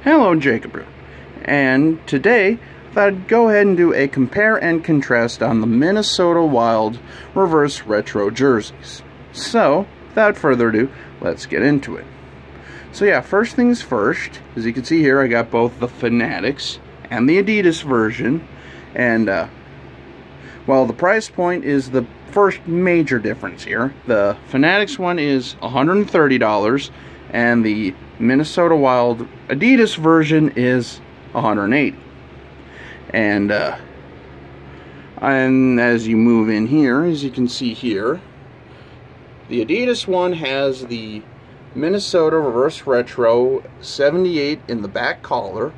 Hello, Jacob here, and today I thought I'd go ahead and do a compare and contrast on the Minnesota Wild reverse retro jerseys. So, without further ado, let's get into it. So yeah, first things first, as you can see here, I got both the Fanatics and the Adidas version, and well, the price point is the first major difference here. The Fanatics one is $130, and the Minnesota Wild Adidas version is $180. And as you move in here, as you can see here, the Adidas one has the Minnesota Reverse Retro 78 in the back collar,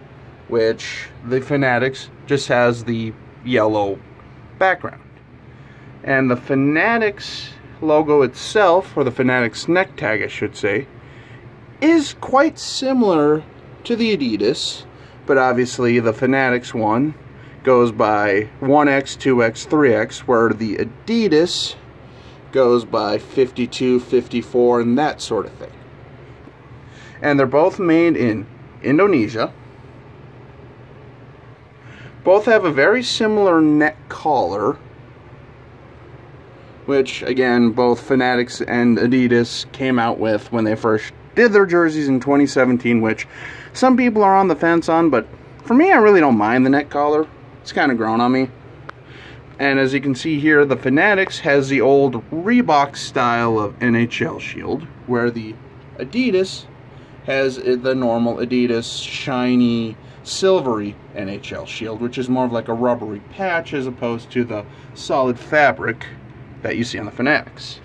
which the Fanatics just has the yellow background. And the Fanatics logo itself, or the Fanatics neck tag I should say, is quite similar to the Adidas, but obviously the Fanatics one goes by 1X, 2X, 3X, where the Adidas goes by 52, 54, and that sort of thing. And they're both made in Indonesia. Both have a very similar neck collar, which again both Fanatics and Adidas came out with when they first did their jerseys in 2017, which some people are on the fence on, but for me, I really don't mind the neck collar. It's kind of grown on me. And as you can see here, the Fanatics has the old Reebok style of NHL shield, where the Adidas has the normal Adidas shiny silvery NHL shield, which is more of like a rubbery patch as opposed to the solid fabric that you see on the Fanatics.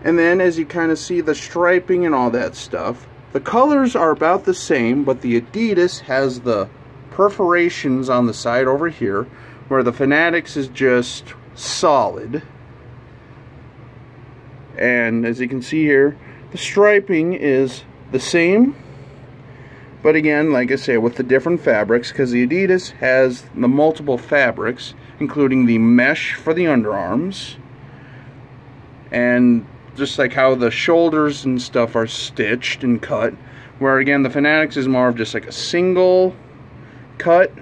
And then as you kind of see the striping and all that stuff, the colors are about the same, but the Adidas has the perforations on the side over here, where the Fanatics is just solid. And as you can see here, the striping is the same, but again, like I say, with the different fabrics, because the Adidas has the multiple fabrics, including the mesh for the underarms, and just like how the shoulders and stuff are stitched and cut, where again the Fanatics is more of just like a single cut,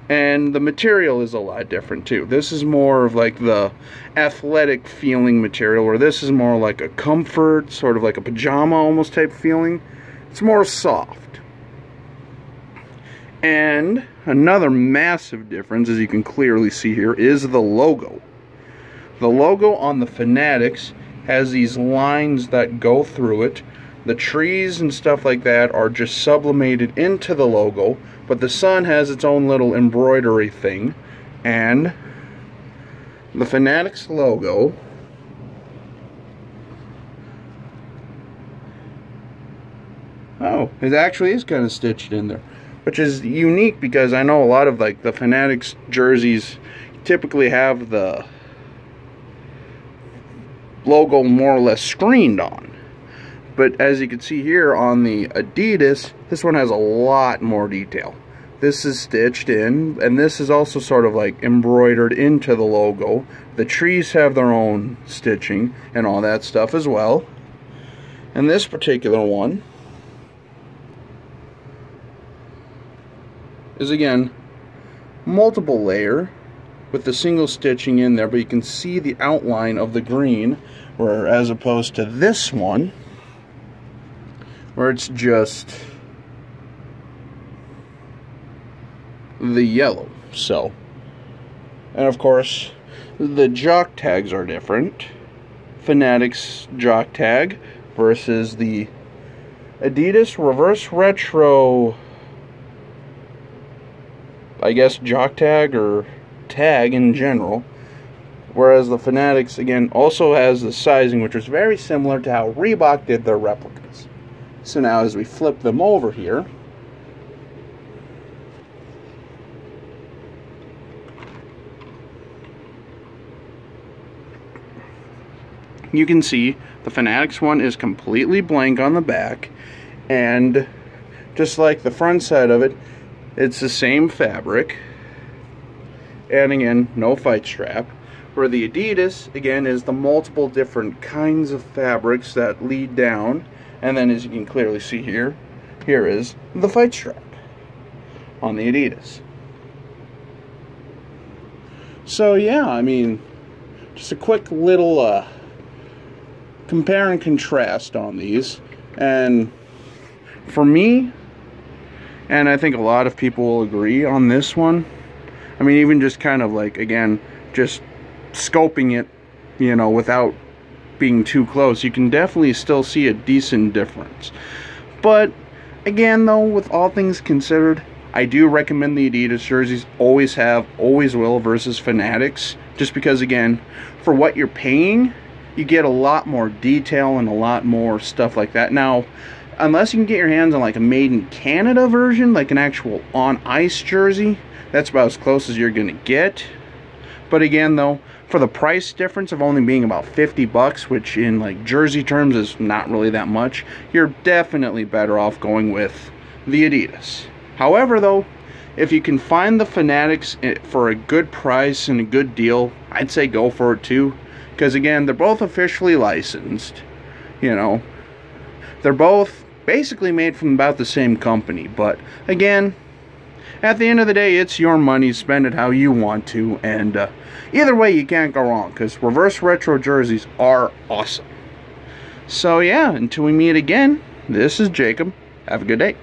and the material is a lot different too. This is more of like the athletic feeling material, where this is more like a comfort, sort of like a pajama almost type feeling. It's more soft. And another massive difference, as you can clearly see here, is the logo. The logo on the Fanatics has these lines that go through it. The trees and stuff like that are just sublimated into the logo, but the sun has its own little embroidery thing, and the Fanatics logo it actually is kind of stitched in there, which is unique, because I know a lot of like the Fanatics jerseys typically have the logo more or less screened on. But as you can see here on the Adidas, this one has a lot more detail. This is stitched in, and this is also sort of like embroidered into the logo. The trees have their own stitching and all that stuff as well. And this particular one is again multiple layer with the single stitching in there, but you can see the outline of the green, where as opposed to this one, where it's just the yellow. So, and of course the jock tags are different. Fanatics jock tag versus the Adidas Reverse Retro, I guess, jock tag or tag in general, whereas the Fanatics again also has the sizing, which is very similar to how Reebok did their replicas. So now as we flip them over here, you can see the Fanatics one is completely blank on the back, and just like the front side of it, it's the same fabric, and again, no fight strap. Where the Adidas, again, is the multiple different kinds of fabrics that lead down, and then as you can clearly see here, here is the fight strap on the Adidas. So yeah, I mean, just a quick little compare and contrast on these. And for me, and I think a lot of people will agree on this one, I mean, even just kind of like, again, just scoping it, you know, without being too close, you can definitely still see a decent difference. But again, though, with all things considered, I do recommend the Adidas jerseys. Always have, always will, versus Fanatics. Just because, again, for what you're paying, you get a lot more detail and a lot more stuff like that. Now, unless you can get your hands on like a made in Canada version, like an actual on ice jersey, that's about as close as you're gonna get. But again, though, for the price difference of only being about 50 bucks, which in like jersey terms is not really that much, you're definitely better off going with the Adidas. However, though, if you can find the Fanatics for a good price and a good deal, I'd say go for it too. Because again, they're both officially licensed. You know, they're both basically made from about the same company. But again, at the end of the day, it's your money. Spend it how you want to. And either way, you can't go wrong. Because reverse retro jerseys are awesome. So yeah, until we meet again, this is Jacob. Have a good day.